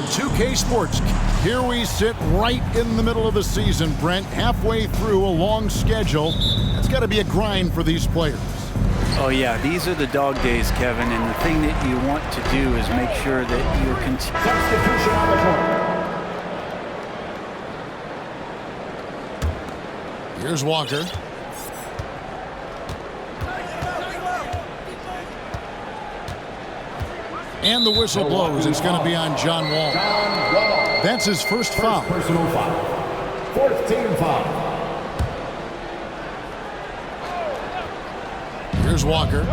on 2K Sports. Here we sit right in the middle of the season, Brent, halfway through a long schedule. It's got to be a grind for these players. Oh, yeah, these are the dog days, Kevin, and the thing that you want to do is make sure that you're Substitution on the court. Here's Walker. And the whistle blows. It's going to be on John Wall. That's his first foul. Personal foul. Fourth team foul. Here's Walker.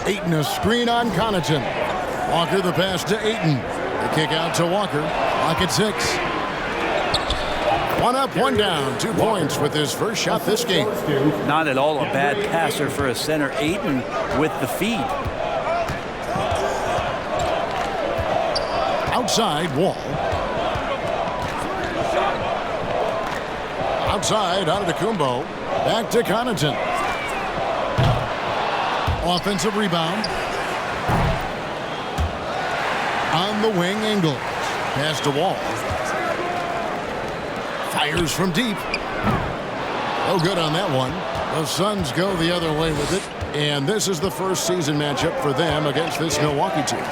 Ayton, a screen on Connaughton. Walker, the pass to Ayton. The kick out to Walker. Clock at 6. One up, one down. 2 points with his first shot this game. Not at all a bad passer for a center. Ayton with the feed. Outside, Wall. Outside, Antetokounmpo. Back to Connaughton. Offensive rebound. On the wing, Ingles. Pass to Wall. Fires from deep. No good on that one. The Suns go the other way with it. And this is the first season matchup for them against this Milwaukee team.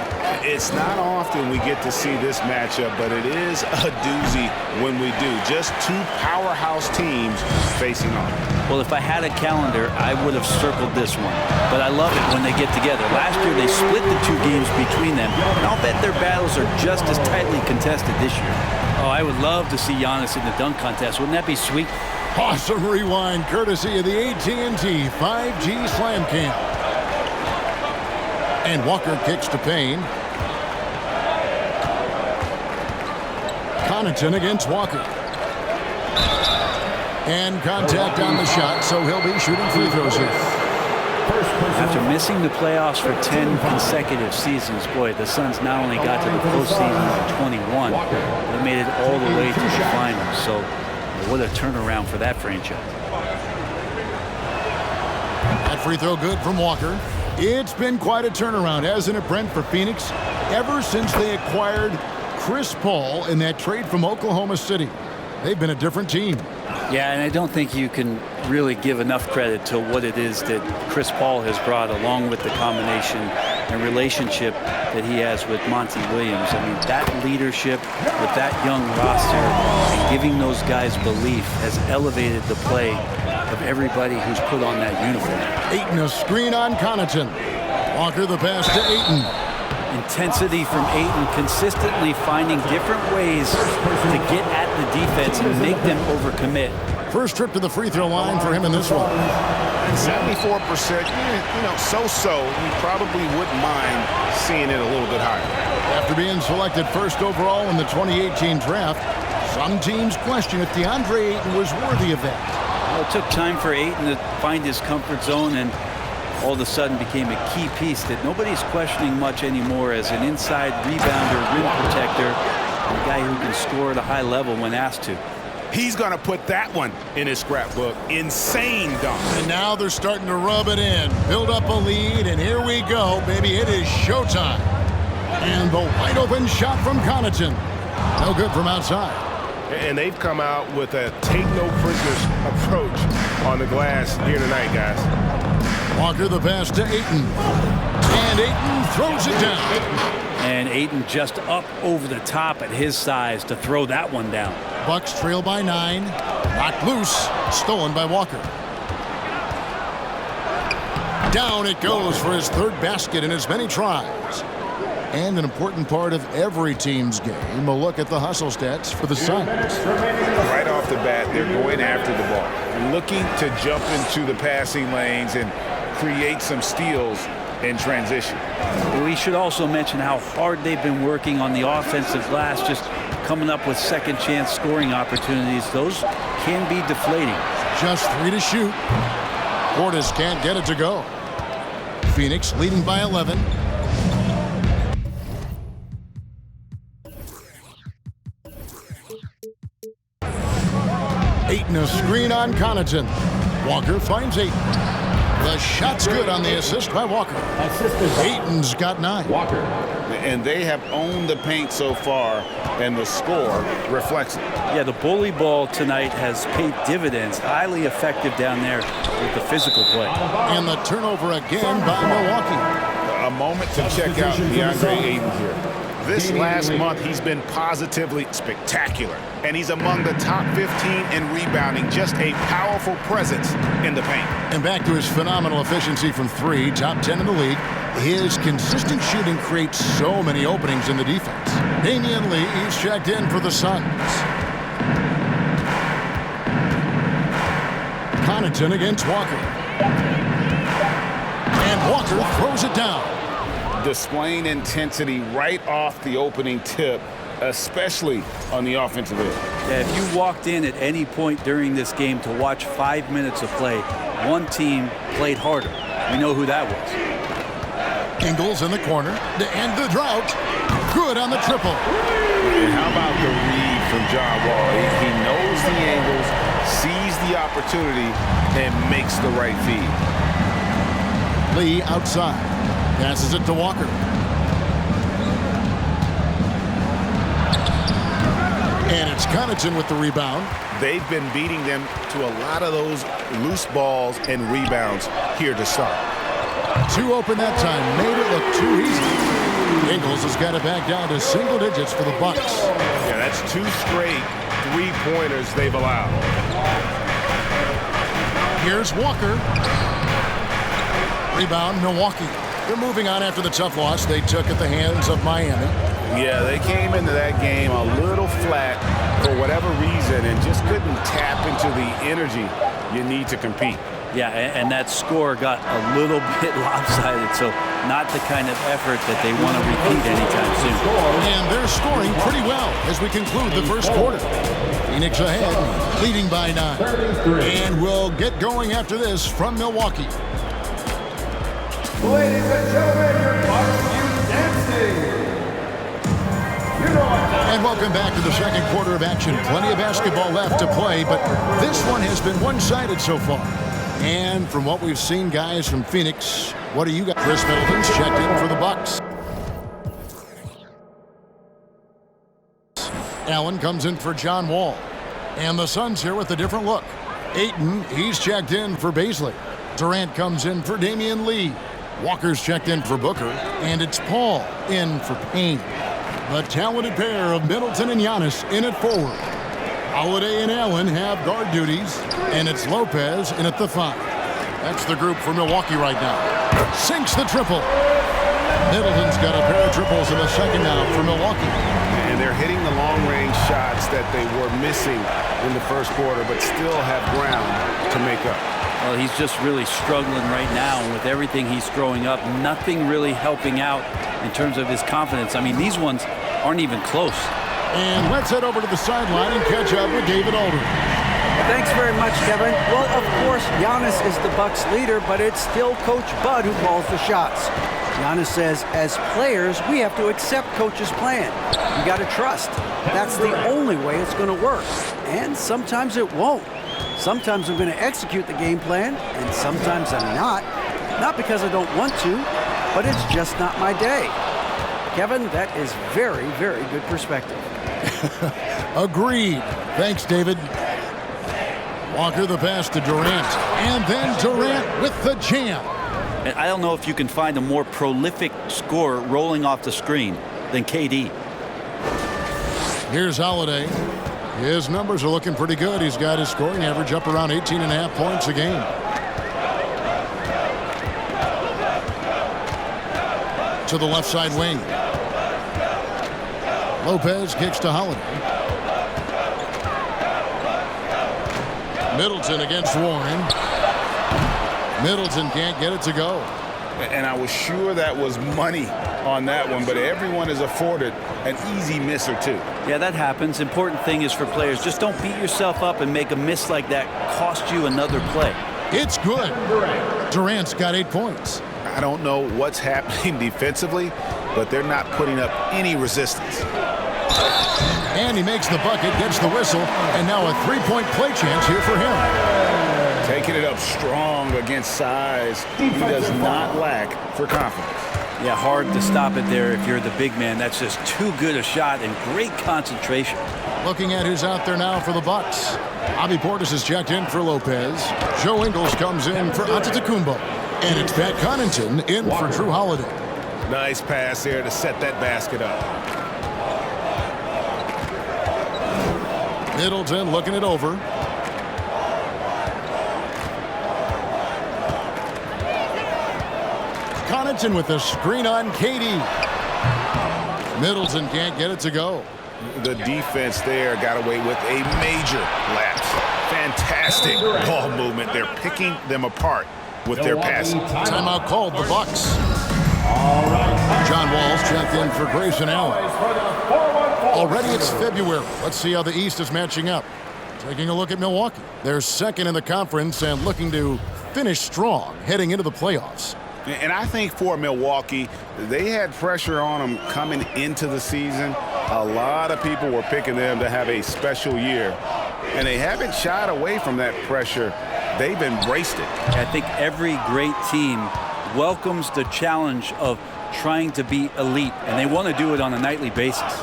It's not often we get to see this matchup, but it is a doozy when we do. Just 2 powerhouse teams facing off. Well, if I had a calendar, I would have circled this one. But I love it when they get together. Last year, they split the 2 games between them. And I'll bet their battles are just as tightly contested this year. Oh, I would love to see Giannis in the dunk contest. Wouldn't that be sweet? Awesome rewind courtesy of the AT&T 5G Slam Cam. And Walker kicks to Payne. Connaughton against Walker. And contact on the shot, so he'll be shooting free throws here. After missing the playoffs for 10 consecutive seasons, boy, the Suns not only got to the postseason in 21, they made it all the way to the finals. So what a turnaround for that franchise. That free throw good from Walker. It's been quite a turnaround, hasn't it, Brent, for Phoenix? Ever since they acquired Chris Paul in that trade from Oklahoma City, they've been a different team. Yeah, and I don't think you can really give enough credit to what it is that Chris Paul has brought, along with the combination and relationship that he has with Monty Williams. I mean, that leadership with that young roster and giving those guys belief has elevated the play of everybody who's put on that uniform. Ayton, a screen on Connaughton. Walker, the pass to Ayton. Intensity from Ayton, consistently finding different ways to get at the defense and make them overcommit. First trip to the free throw line for him in this one. 74%, so-so. You probably wouldn't mind seeing it a little bit higher. After being selected first overall in the 2018 draft, some teams question if DeAndre Ayton was worthy of that. Well, it took time for Ayton to find his comfort zone and all of a sudden became a key piece that nobody's questioning much anymore as an inside rebounder, rim protector, and a guy who can score at a high level when asked to. He's going to put that one in his scrapbook. Insane dunk. And now they're starting to rub it in, build up a lead, and here we go, baby. It is showtime. And the wide open shot from Connaughton. No good from outside. And they've come out with a take no prisoners approach on the glass here tonight, guys. Walker, the pass to Ayton. And Ayton throws it down. And Ayton just up over the top at his size to throw that one down. Bucks trail by 9. Knocked loose. Stolen by Walker. Down it goes for his 3rd basket in as many tries. And an important part of every team's game, a look at the hustle stats for the Suns. Right off the bat, they're going after the ball, looking to jump into the passing lanes and create some steals in transition. We should also mention how hard they've been working on the offensive glass, just coming up with second chance scoring opportunities. Those can be deflating. Just 3 to shoot. Portis can't get it to go. Phoenix leading by 11. Ayton, a screen on Connaughton. Walker finds Ayton. The shot's good on the assist by Walker. Assisted by Ayton's got 9. Walker. And they have owned the paint so far, and the score reflects it. Yeah, the bully ball tonight has paid dividends. Highly effective down there with the physical play. And the turnover again by Milwaukee. A moment to check out DeAndre Ayton here. This last month, he's been positively spectacular, and he's among the top 15 in rebounding. Just a powerful presence in the paint. And back to his phenomenal efficiency from 3, top 10 in the league. His consistent shooting creates so many openings in the defense. Damian Lee, he's checked in for the Suns. Connaughton against Walker. And Walker throws it down. Displaying intensity right off the opening tip, especially on the offensive end. Yeah, if you walked in at any point during this game to watch 5 minutes of play, one team played harder. We know who that was. Ingles in the corner to end the drought. Good on the triple. And how about the read from John Wall? He knows the angles, sees the opportunity, and makes the right feed. Lee outside. Passes it to Walker. And it's Connaughton with the rebound. They've been beating them to a lot of those loose balls and rebounds here to start. 2 open that time. Made it look too easy. Ingles has got it back down to single digits for the Bucks. Yeah, that's 2 straight three-pointers they've allowed. Here's Walker. Rebound, Milwaukee. They're moving on after the tough loss they took at the hands of Miami. Yeah, they came into that game a little flat for whatever reason and just couldn't tap into the energy you need to compete. Yeah, and that score got a little bit lopsided, so not the kind of effort that they want to repeat anytime soon. And they're scoring pretty well as we conclude the first quarter. Phoenix ahead, leading by 9. And we'll get going after this from Milwaukee. Ladies and gentlemen, your Bucks dancing. And welcome back to the second quarter of action. Plenty of basketball left to play, but this one has been one-sided so far. And from what we've seen, guys, from Phoenix, what do you got? Chris Middleton's checked in for the Bucks. Allen comes in for John Wall. And the Suns here with a different look. Ayton, he's checked in for Baisley. Durant comes in for Damian Lee. Walker's checked in for Booker. And it's Paul in for Payne. The talented pair of Middleton and Giannis in at forward. Holiday and Allen have guard duties, and it's Lopez in at the 5. That's the group for Milwaukee right now. Sinks the triple. Middleton's got a pair of triples in the second now for Milwaukee. And they're hitting the long-range shots that they were missing in the first quarter, but still have ground to make up. Well, he's just really struggling right now, and with everything he's throwing up, nothing really helping out in terms of his confidence. I mean, these ones aren't even close. And let's head over to the sideline and catch up with David Aldridge. Thanks very much, Kevin. Well, of course, Giannis is the Bucks leader, but it's still Coach Bud who calls the shots. Giannis says, as players, we have to accept Coach's plan. You got to trust. That's the only way it's going to work. And sometimes it won't. Sometimes I'm going to execute the game plan, and sometimes I'm not. Not because I don't want to, but it's just not my day. Kevin, that is very, very good perspective. Agreed. Thanks, David. Walker the pass to Durant. And then Durant with the jam. And I don't know if you can find a more prolific scorer rolling off the screen than KD. Here's Holiday. His numbers are looking pretty good. He's got his scoring average up around 18.5 points a game. To the left side wing. Lopez kicks to Holiday. Middleton against Warren. Middleton can't get it to go. And I was sure that was money on that one, but everyone is afforded an easy miss or two. Yeah, that happens. Important thing is for players, just don't beat yourself up and make a miss like that cost you another play. It's good. Durant's got 8 points. I don't know what's happening defensively, but they're not putting up any resistance. And he makes the bucket, gets the whistle, and now a 3-point play chance here for him. Taking breaking it up strong against size. He does not lack for confidence. Yeah, hard to stop it there if you're the big man. That's just too good a shot and great concentration. Looking at who's out there now for the Bucks. Bobby Portis is checked in for Lopez. Joe Ingles comes in for Antetokounmpo. And it's Pat Connaughton in for Drew Holiday. Nice pass there to set that basket up. Middleton looking it over. Connaughton with the screen on KD. Middleton can't get it to go. The defense there got away with a major lapse. Fantastic ball movement. They're picking them apart with their passing. Timeout called the Bucks. John Wall's checked in for Grayson Allen. Already it's February. Let's see how the East is matching up. Taking a look at Milwaukee. They're second in the conference and looking to finish strong heading into the playoffs. And I think for Milwaukee, they had pressure on them coming into the season. A lot of people were picking them to have a special year. And they haven't shied away from that pressure. They've embraced it. I think every great team welcomes the challenge of trying to be elite, and they want to do it on a nightly basis.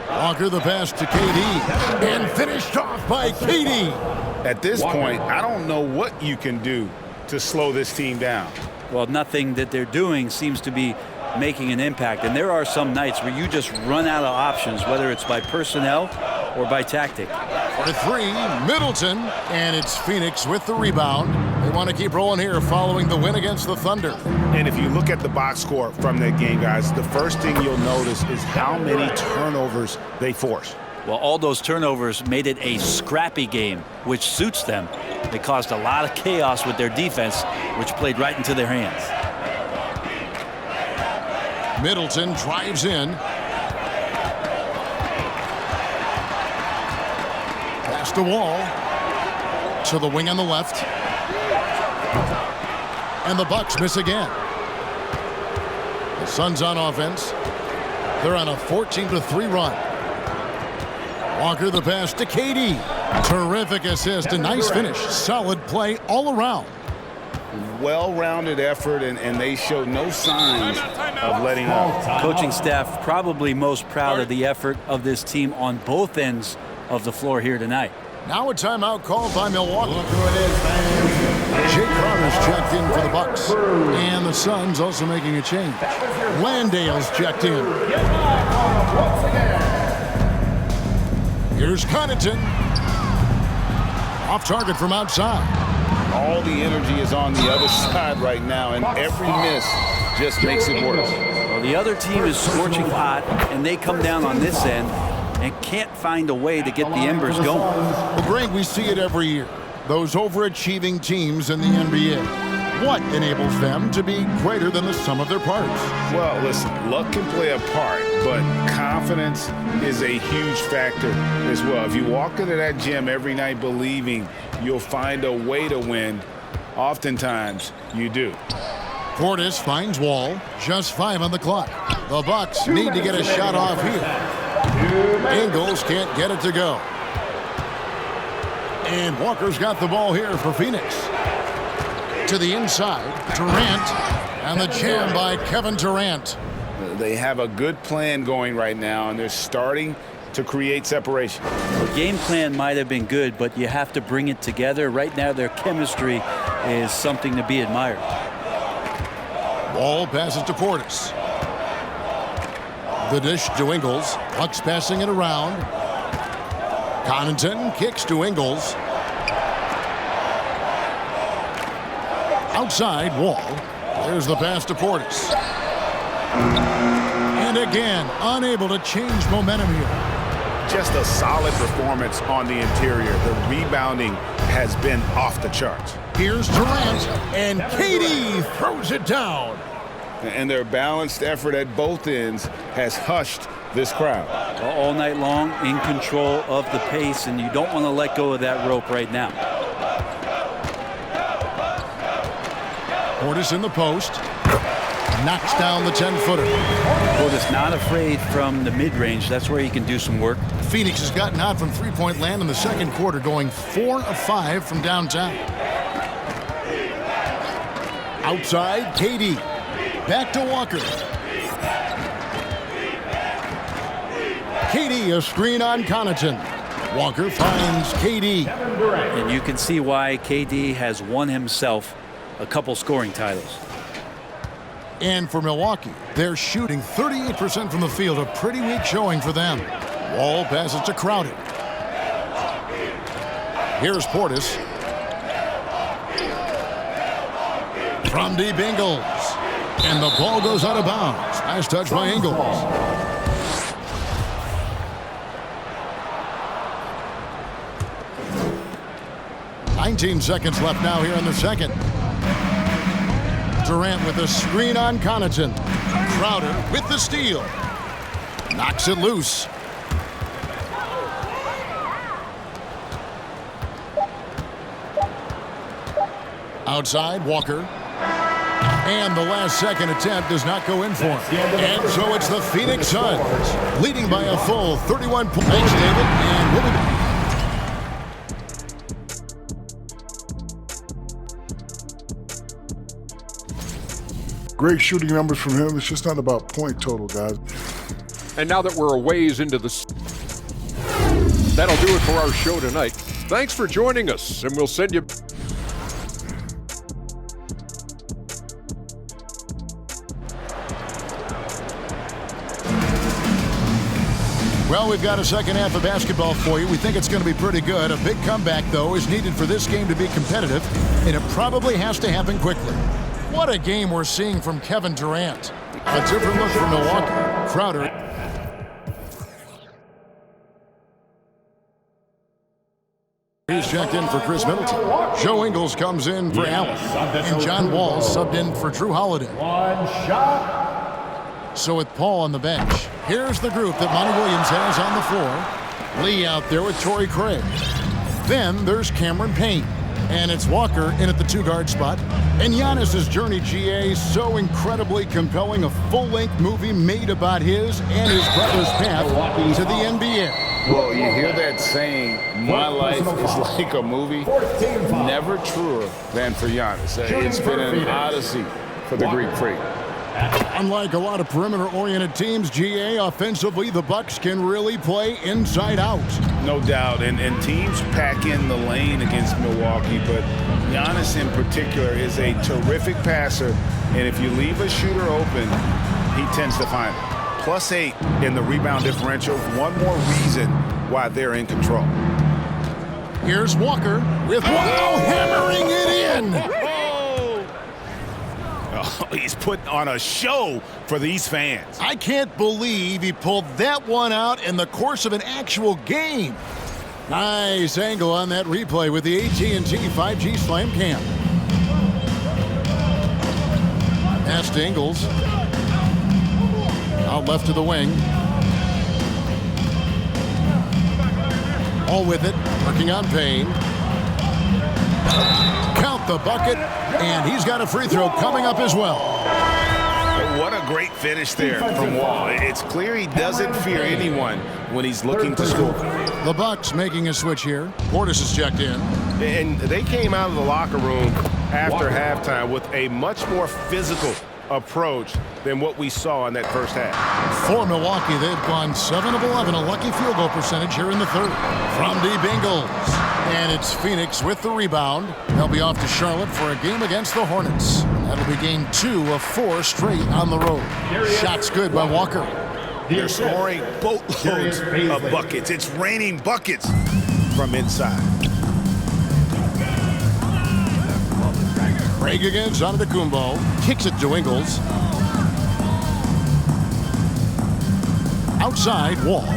Walker the pass to KD, and finished off by KD. At this point, I don't know what you can do to slow this team down. Well, nothing that they're doing seems to be making an impact, and there are some nights where you just run out of options, whether it's by personnel or by tactic. For three, Middleton, and it's Phoenix with the rebound. They want to keep rolling here following the win against the Thunder. And if you look at the box score from that game, guys, the first thing you'll notice is how many turnovers they force. Well, all those turnovers made it a scrappy game, which suits them. They caused a lot of chaos with their defense, which played right into their hands. Middleton drives in. Pass to Wall. To the wing on the left. And the Bucks miss again. The Suns on offense. They're on a 14-3 run. Walker the pass to KD. Terrific assist, a nice finish. Solid play all around. Well-rounded effort, and they show no signs of letting up. Coaching staff probably most proud of the effort of this team on both ends of the floor here tonight. Now a timeout called by Milwaukee. Jake Crowder's checked in for the Bucks. And the Suns also making a change. Landale's checked in. Here's Connaughton. Off target from outside. All the energy is on the other side right now, and every miss just makes it worse. Well, the other team is scorching hot, and they come down on this end and can't find a way to get the embers going. Well, Greg, we see it every year. Those overachieving teams in the NBA. What enables them to be greater than the sum of their parts? Well, listen, luck can play a part, but confidence is a huge factor as well. If you walk into that gym every night believing you'll find a way to win, oftentimes you do. Portis finds Wall. Just 5 on the clock. The Bucks need to get a shot off here. Ingles can't get it to go. And Walker's got the ball here for Phoenix. To the inside, Durant, and the jam by Kevin Durant. They have a good plan going right now, and they're starting to create separation. The game plan might have been good, but you have to bring it together. Right now, their chemistry is something to be admired. Wall passes to Portis. The dish to Ingles. Bucks passing it around. Connaughton kicks to Ingles. Outside, Wall. There's the pass to Portis. And again, unable to change momentum here. Just a solid performance on the interior. The rebounding has been off the charts. Here's Durant, and KD throws it down. And their balanced effort at both ends has hushed this crowd. All night long, in control of the pace, and you don't want to let go of that rope right now. Portis in the post. knocks down the 10-footer. Portis not afraid from the mid-range. That's where he can do some work. Phoenix has gotten out from three-point land in the second quarter, going 4 of 5 from downtown. Outside, KD. Back to Walker. KD, a screen on Connaughton. Walker finds KD. And you can see why KD has won himself a couple scoring titles. And for Milwaukee, they're shooting 38% from the field, a pretty weak showing for them. Wall passes to Crowder. Here's Portis. From deep Ingles. And the ball goes out of bounds. Nice touch by Ingles. "19 seconds left now here in the second. Durant with a screen on Connaughton. Crowder with the steal. Knocks it loose. Outside, Walker. And the last second attempt does not go in for him. And so it's the Phoenix Suns leading by a full 31 points. Thanks, David. And we'll be back. Great shooting numbers from him. It's just not about point total, guys. And now that we're a ways into the... That'll do it for our show tonight. Thanks for joining us, and we'll send you... Well, we've got a second half of basketball for you. We think it's going to be pretty good. A big comeback, though, is needed for this game to be competitive, and it probably has to happen quickly. What a game we're seeing from Kevin Durant. A different look for Milwaukee. Crowder. He's checked in for Chris Middleton. Joe Ingles comes in for Allen. And John Wall subbed in for Drew Holiday. One shot. So with Paul on the bench, here's the group that Monty Williams has on the floor. Lee out there with Torrey Craig. Then there's Cameron Payne. And it's Walker in at the two-guard spot. And Giannis's journey, GA, so incredibly compelling. A full-length movie made about his and his brother's path to the NBA. Well, you hear that saying, my life is like a movie. Never truer than for Giannis. It's been an odyssey for the Greek freak. Unlike a lot of perimeter-oriented teams, GA, offensively, the Bucks can really play inside out. No doubt, and teams pack in the lane against Milwaukee, but Giannis in particular is a terrific passer, and if you leave a shooter open, he tends to find it. +8 in the rebound differential, one more reason why they're in control. Here's Walker with hammering it in. Oh, he's putting on a show for these fans. I can't believe he pulled that one out in the course of an actual game. Nice angle on that replay with the AT&T 5G Slam Cam. Pass to Ingles. Out left to the wing. All with it, working on Payne. Count the bucket, and he's got a free throw coming up as well. What a great finish there from Wall. It's clear he doesn't fear anyone when he's looking to score. The Bucks making a switch here. Portis is checked in. And they came out of the locker room after halftime with a much more physical approach than what we saw in that first half. For Milwaukee, they've gone 7 of 11, a lucky field goal percentage here in the third. From deep Ingles. And it's Phoenix with the rebound. They'll be off to Charlotte for a game against the Hornets. That'll be game 2 of 4 straight on the road. Shots good by Walker. They're scoring boatloads of buckets. It's raining buckets from inside. Craig against Antetokounmpo. Kicks it to Ingles. Outside, Wall.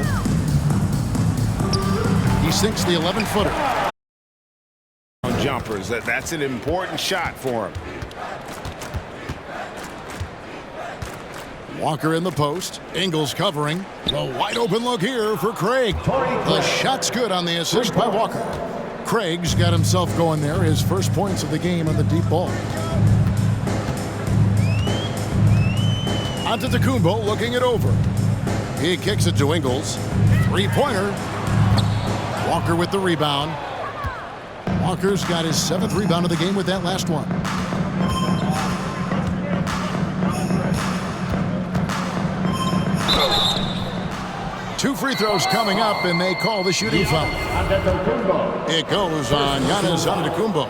He sinks the 11-footer. Jumpers. That's an important shot for him. Walker in the post. Ingles covering. The wide open look here for Craig. The shot's good on the assist by Walker. Craig's got himself going there. His first points of the game on the deep ball. Antetokounmpo looking it over. He kicks it to Ingles. Three-pointer. Walker with the rebound. Walker's got his 7th rebound of the game with that last one. Two free throws coming up, and they call the shooting foul. It goes on Giannis Antetokounmpo.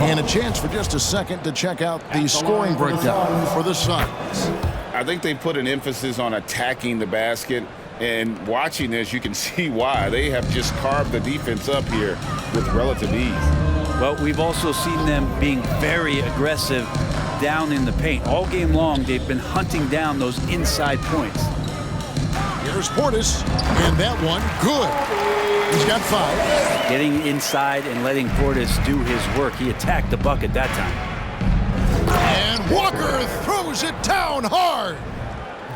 And a chance for just a second to check out the scoring breakdown for the Suns. I think they put an emphasis on attacking the basket, and watching this, you can see why. They have just carved the defense up here with relative ease. Well, we've also seen them being very aggressive down in the paint. All game long, they've been hunting down those inside points. Here's Portis, and that one, good. He's got 5. Getting inside and letting Portis do his work. He attacked the bucket that time. And Walker throws it down hard.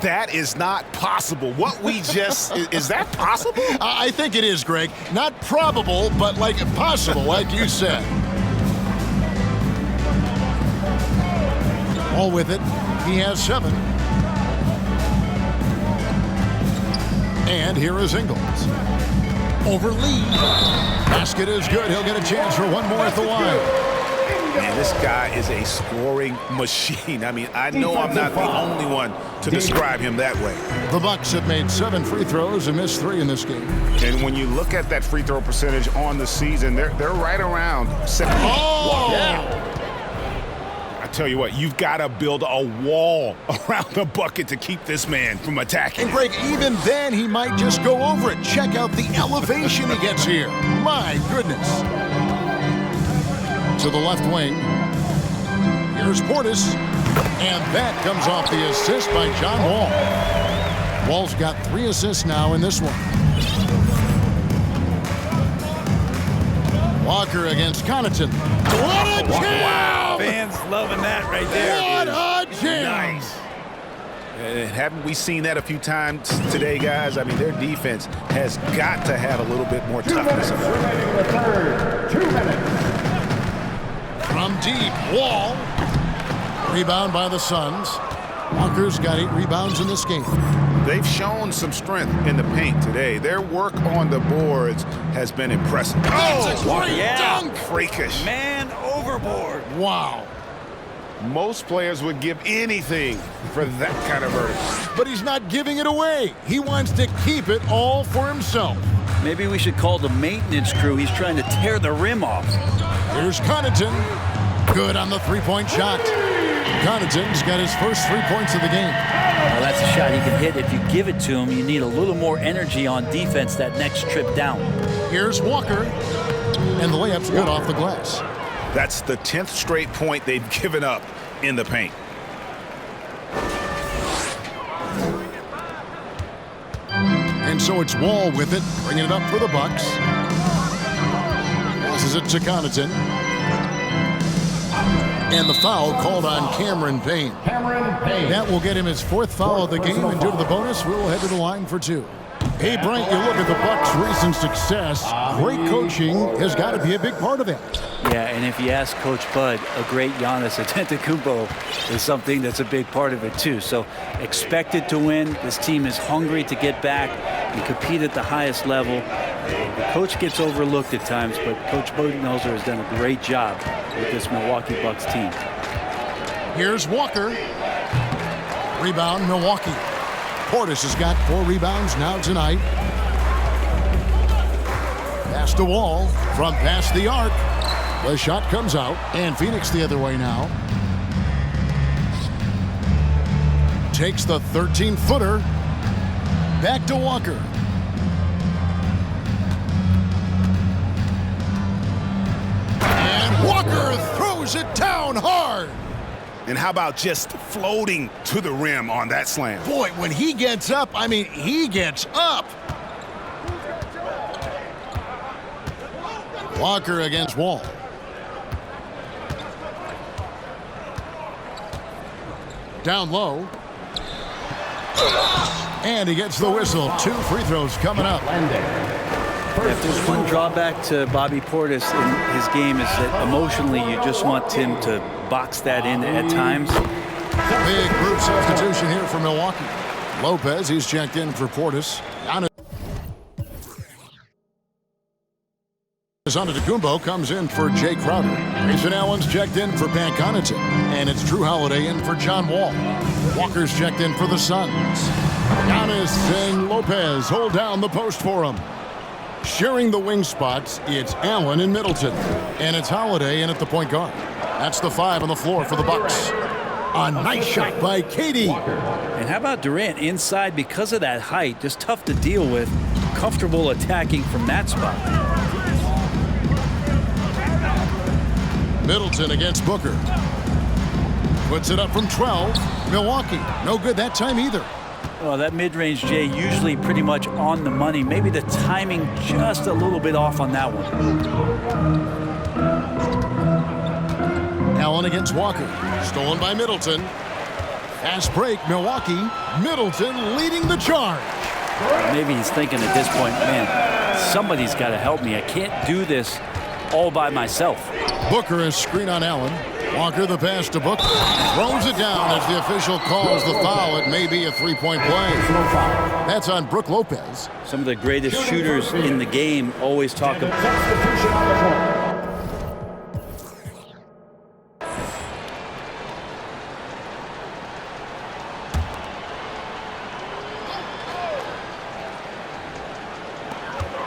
That is not possible. What we just, is that possible? I think it is, Greg. Not probable, but like possible, like you said. All with it. He has 7. And here is Ingles. Over Lee. Basket is good. He'll get a chance for one more at the line. Man, this guy is a scoring machine. I mean, I know I'm not the only one to describe him that way. The Bucks have made 7 free throws and missed 3 in this game. And when you look at that free throw percentage on the season, they're right around 70. Oh! Yeah. I tell you what, you've got to build a wall around the bucket to keep this man from attacking. And Greg, even then, he might just go over it. Check out the elevation he gets here. My goodness. To the left wing. Here's Portis. And that comes off the assist by John Wall. Wall's got 3 assists now in this one. Walker against Connaughton. What a jam! Fans loving that right there. What a jam! Nice. And haven't we seen that a few times today, guys? I mean, their defense has got to have a little bit more toughness about it. Remaining in the third. 2 minutes. From deep, Wall. Rebound by the Suns. Walker's got 8 rebounds in this game. They've shown some strength in the paint today. Their work on the boards has been impressive. That's a great dunk! Freakish. Man overboard. Wow. Most players would give anything for that kind of verdict. But he's not giving it away. He wants to keep it all for himself. Maybe we should call the maintenance crew. He's trying to tear the rim off. Here's Connaughton. Good on the 3-point shot. Connaughton's got his first 3 points of the game. Well, that's a shot he can hit. If you give it to him, you need a little more energy on defense that next trip down. Here's Walker. And the layup's good off the glass. That's the 10th straight point they've given up in the paint. And so it's Wall with it, bringing it up for the Bucks. Passes it to Connaughton. And the foul called on Cameron Payne. That will get him his 4th foul of the game, and due to the bonus, we will head to the line for 2. Hey, Brent, you look at the Bucks' recent success. Great coaching has got to be a big part of that. Yeah, and if you ask Coach Bud, a great Giannis Antetokounmpo is something that's a big part of it too. So expected to win. This team is hungry to get back and compete at the highest level. The coach gets overlooked at times, but Coach Budenholzer has done a great job with this Milwaukee Bucks team. Here's Walker. Rebound, Milwaukee. Portis has got 4 rebounds now tonight. Pass to Wall from past the arc. The shot comes out, and Phoenix the other way now. Takes the 13-footer. Back to Walker. And Walker throws it down hard. And how about just floating to the rim on that slam? Boy, when he gets up, I mean, he gets up. Walker against Wall. Down low. And he gets the whistle. 2 free throws coming up. If there's one drawback to Bobby Portis in his game is that emotionally you just want him to box that in at times. Big group substitution here for Milwaukee. Lopez, he's checked in for Portis. Antetokounmpo comes in for Jay Crowder. Grayson Allen's checked in for Pat Connaughton. And it's Drew Holiday in for John Wall. Walker's checked in for the Suns. Giannis and Lopez hold down the post for him. Sharing the wing spots, it's Allen and Middleton. And it's Holiday in at the point guard. That's the 5 on the floor for the Bucks. A nice shot by KD. And how about Durant inside because of that height? Just tough to deal with. Comfortable attacking from that spot. Middleton against Booker. Puts it up from 12. Milwaukee, no good that time either. Well, that mid-range, Jay, usually pretty much on the money. Maybe the timing just a little bit off on that one. Allen against Walker. Stolen by Middleton. Fast break, Milwaukee. Middleton leading the charge. Maybe he's thinking at this point, man, somebody's got to help me. I can't do this all by myself. Booker is screen on Allen. Walker the pass to Booker. Throws it down as the official calls the foul. It may be a three-point play. That's on Brook Lopez. Some of the greatest shooters in the game always talk about.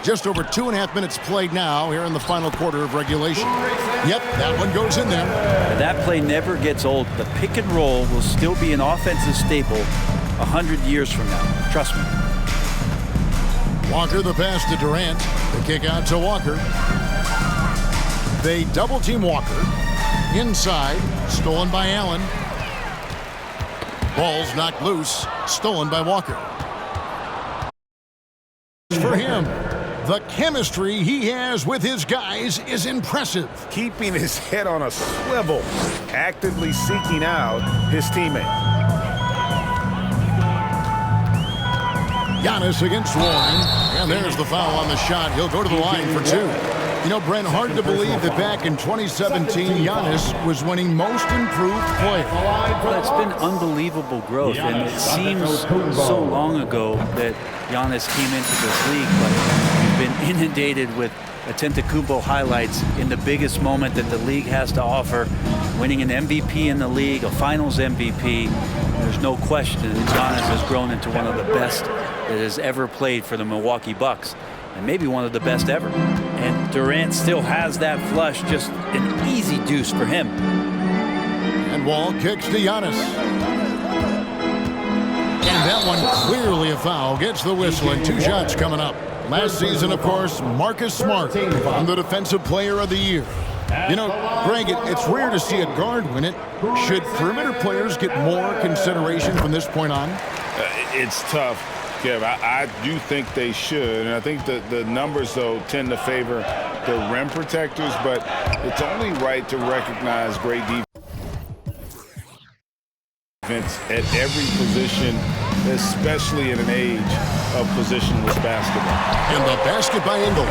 Just over 2.5 minutes played now here in the final quarter of regulation. Yep, that one goes in there. That play never gets old. The pick and roll will still be an offensive staple 100 years from now. Trust me. Walker the pass to Durant. The kick out to Walker. They double team Walker. Inside, stolen by Allen. Ball's knocked loose, stolen by Walker. For him. The chemistry he has with his guys is impressive. Keeping his head on a swivel, actively seeking out his teammate. Giannis against Warren, and there's the foul on the shot. He'll go to the line for 2. You know, Brent, hard to believe that back in 2017, Giannis was winning most improved player. Well, it's been unbelievable growth, and it seems so long ago that Giannis came into this league, but we've been inundated with Antetokounmpo highlights in the biggest moment that the league has to offer, winning an MVP in the league, a finals MVP. There's no question that Giannis has grown into one of the best that has ever played for the Milwaukee Bucks, and maybe one of the best ever. And Durant still has that flush, just an easy deuce for him. And Wall kicks to Giannis. And that one clearly a foul. Gets the whistle, and 2 shots coming up. Last season, of course, Marcus Smart won the Defensive Player of the Year. You know, Greg, it's rare to see a guard win it. Should perimeter players get more consideration from this point on? It's tough, Kev. I do think they should. And I think the numbers, though, tend to favor the rim protectors. But it's only right to recognize great defense at every position, especially in an age of positionless basketball. And the basket by Ingles.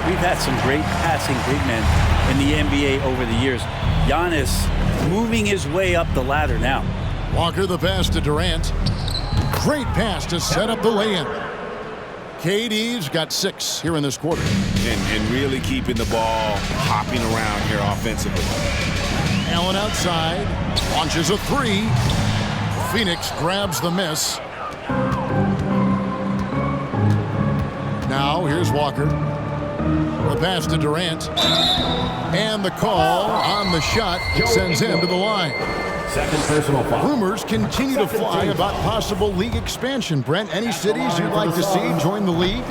We've had some great passing big men in the NBA over the years. Giannis moving his way up the ladder now. Walker the pass to Durant. Great pass to set up the lay-in. KD's got 6 here in this quarter. And really keeping the ball hopping around here offensively. Allen outside. Launches a 3. Phoenix grabs the miss. Now here's Walker. The pass to Durant. And the call on the shot sends him to the line. Second personal foul. Rumors continue to fly about possible league expansion. Brent, any cities you'd like to see join the league?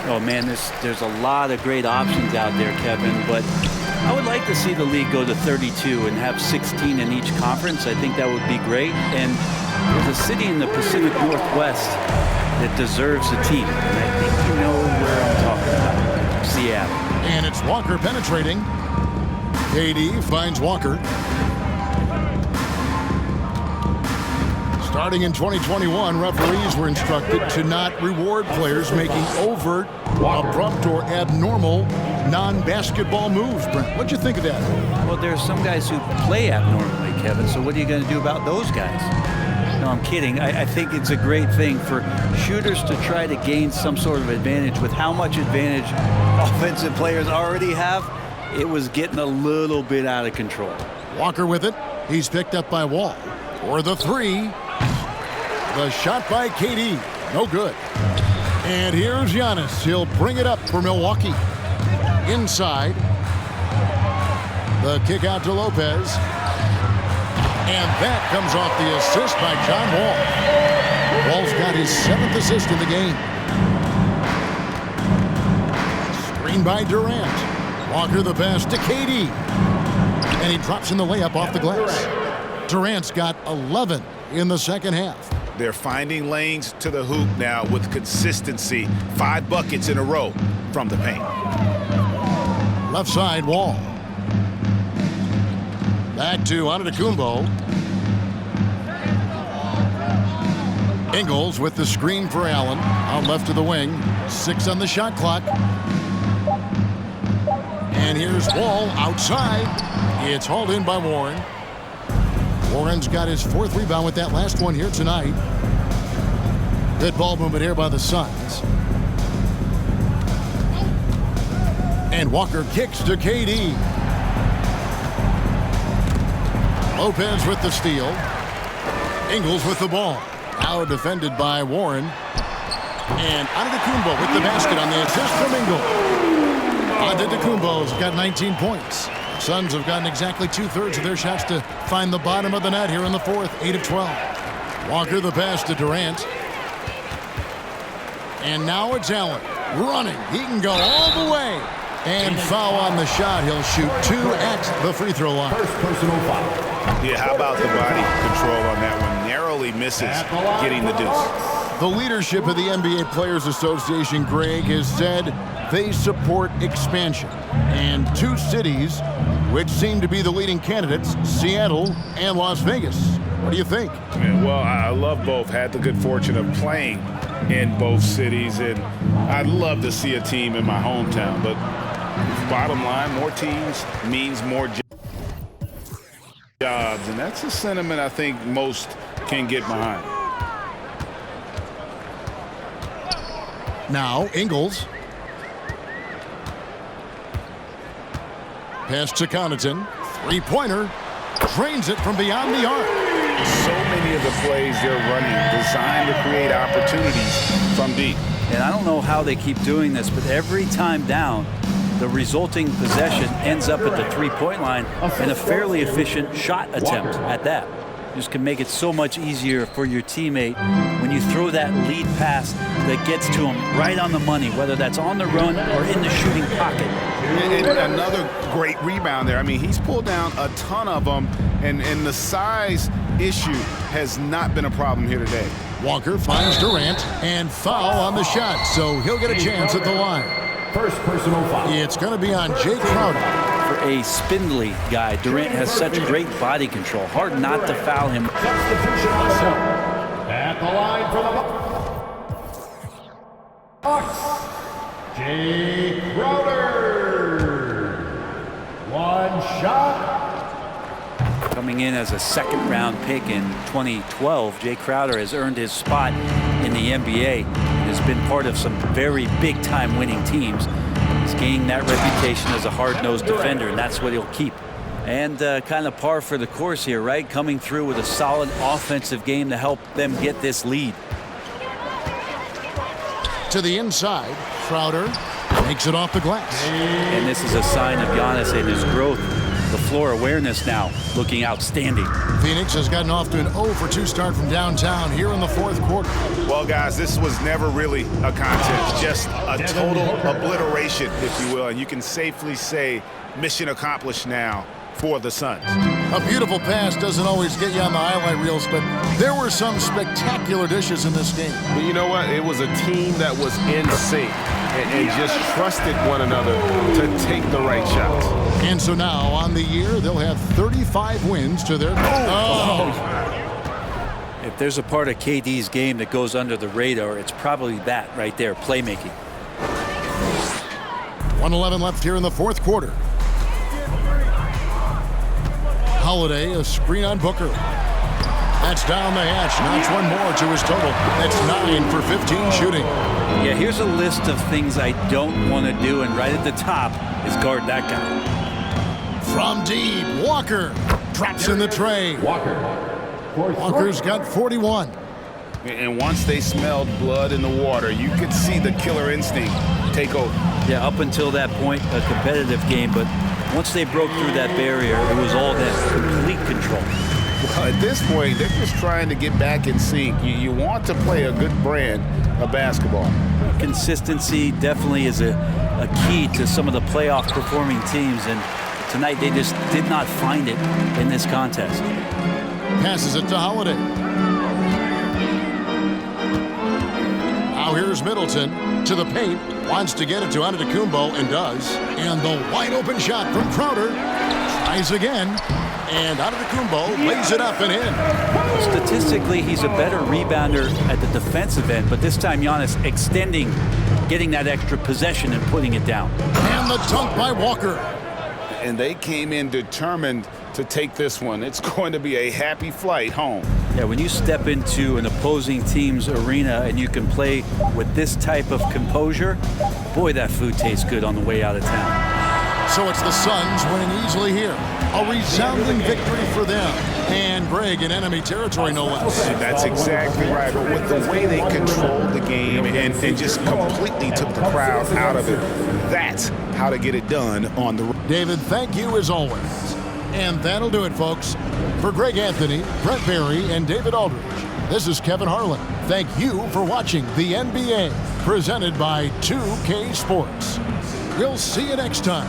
Oh, man, there's a lot of great options out there, Kevin, but I would like to see the league go to 32 and have 16 in each conference. I think that would be great. And there's a city in the Pacific Northwest that deserves a team. And I think you know where I'm talking about. Seattle. And it's Walker penetrating. KD finds Walker. Starting in 2021, referees were instructed to not reward players making overt, abrupt, or abnormal non-basketball moves. Brent, what'd you think of that? Well, there are some guys who play abnormally, Kevin. So what are you going to do about those guys? No, I'm kidding. I think it's a great thing for shooters to try to gain some sort of advantage. With how much advantage offensive players already have, it was getting a little bit out of control. Walker with it. He's picked up by Wall. For the three. The shot by KD. No good. And here's Giannis. He'll bring it up for Milwaukee. Inside. The kick out to Lopez. And that comes off the assist by John Wall. Wall's got his 7th assist in the game. Screen by Durant. Walker the pass to KD. And he drops in the layup off the glass. Durant's got 11 in the second half. They're finding lanes to the hoop now with consistency. 5 buckets in a row from the paint. Left side, Wall. Back to Antetokounmpo. Ingles with the screen for Allen. Out left to the wing. 6 on the shot clock. And here's Wall outside. It's hauled in by Warren. Warren's got his 4th rebound with that last one here tonight. Good ball movement here by the Suns. And Walker kicks to KD. Lopez with the steal. Ingles with the ball. Now defended by Warren. And Antetokounmpo with the basket on the assist from Ingles. Antetokounmpo's got 19 points. Suns have gotten exactly 2/3 of their shots to find the bottom of the net here in the 4th, 8 of 12. Walker the pass to Durant. And now it's Allen running. He can go all the way. And foul on the shot. He'll shoot 2 at the free throw line. First personal foul. Yeah, how about the body control on that one? Narrowly misses getting the deuce. The leadership of the NBA Players Association, Greg, has said they support expansion. And 2 cities which seem to be the leading candidates, Seattle and Las Vegas. What do you think? Yeah, well, I love both. Had the good fortune of playing in both cities, and I'd love to see a team in my hometown. But bottom line, more teams means more jobs, and that's a sentiment I think most can get behind. Now, Ingles. Pass to Connaughton. 3-pointer. Drains it from beyond the arc. So many of the plays they're running designed to create opportunities from deep. And I don't know how they keep doing this, but every time down, the resulting possession ends up at the 3-point line and a fairly efficient shot attempt at that. Just can make it so much easier for your teammate when you throw that lead pass that gets to him right on the money, whether that's on the run or in the shooting pocket. And another great rebound there. I mean, he's pulled down a ton of them, and the size issue has not been a problem here today. Walker finds Durant and foul on the shot, so he'll get a chance at the line. First personal foul. It's going to be on Jay Crowder. For a spindly guy, Durant has such great body control. Hard not to foul him. Substitution also. At the line for the Bucks, Jay Crowder. 1 shot. Coming in as a 2nd-round pick in 2012, Jay Crowder has earned his spot in the NBA and has been part of some very big-time winning teams. He's gaining that reputation as a hard-nosed defender, and that's what he'll keep. And kind of par for the course here, right? Coming through with a solid offensive game to help them get this lead. To the inside, Crowder makes it off the glass. And this is a sign of Giannis and his growth. The floor awareness now looking outstanding. Phoenix has gotten off to an 0-for-2 start from downtown here in the 4th quarter. Well, guys, this was never really a contest, just a total obliteration, if you will. And you can safely say mission accomplished now for the Suns. A beautiful pass doesn't always get you on the highlight reels, but there were some spectacular dishes in this game. But you know what? It was a team that was in sync and just trusted one another to take the right shots. And so now on the year, they'll have 35 wins to their If there's a part of KD's game that goes under the radar, it's probably that right there, playmaking. 1:11 left here in the 4th quarter. Holiday, a screen on Booker. That's down the hatch. Knocks one more to his total. That's 9 for 15 shooting. Yeah, here's a list of things I don't want to do, and right at the top is guard that guy. From deep, Walker drops in the tray. Walker's got 41. And once they smelled blood in the water, you could see the killer instinct take over. Yeah, up until that point, a competitive game, but once they broke through that barrier, it was all that complete control. Well, at this point, they're just trying to get back in sync. You want to play a good brand of basketball. Consistency definitely is a key to some of the playoff performing teams, and tonight they just did not find it in this contest. Passes it to Holiday. Now here's Middleton to the paint. Wants to get it to Antetokounmpo and does. And the wide open shot from Crowder. Tries again. And Antetokounmpo lays it up and in. Statistically, he's a better rebounder at the defensive end, but this time Giannis extending, getting that extra possession and putting it down. And the dunk by Walker. And they came in determined to take this one. It's going to be a happy flight home. Yeah, when you step into an opposing team's arena and you can play with this type of composure, boy, that food tastes good on the way out of town. So it's the Suns winning easily here. A resounding victory for them. And Greg in enemy territory, no less. That's exactly right. But with the way they controlled the game and just completely took the crowd out of it, that's how to get it done on the road. David, thank you as always. And that'll do it, folks. For Greg Anthony, Brett Barry, and David Aldridge, this is Kevin Harlan. Thank you for watching the NBA, presented by 2K Sports. We'll see you next time.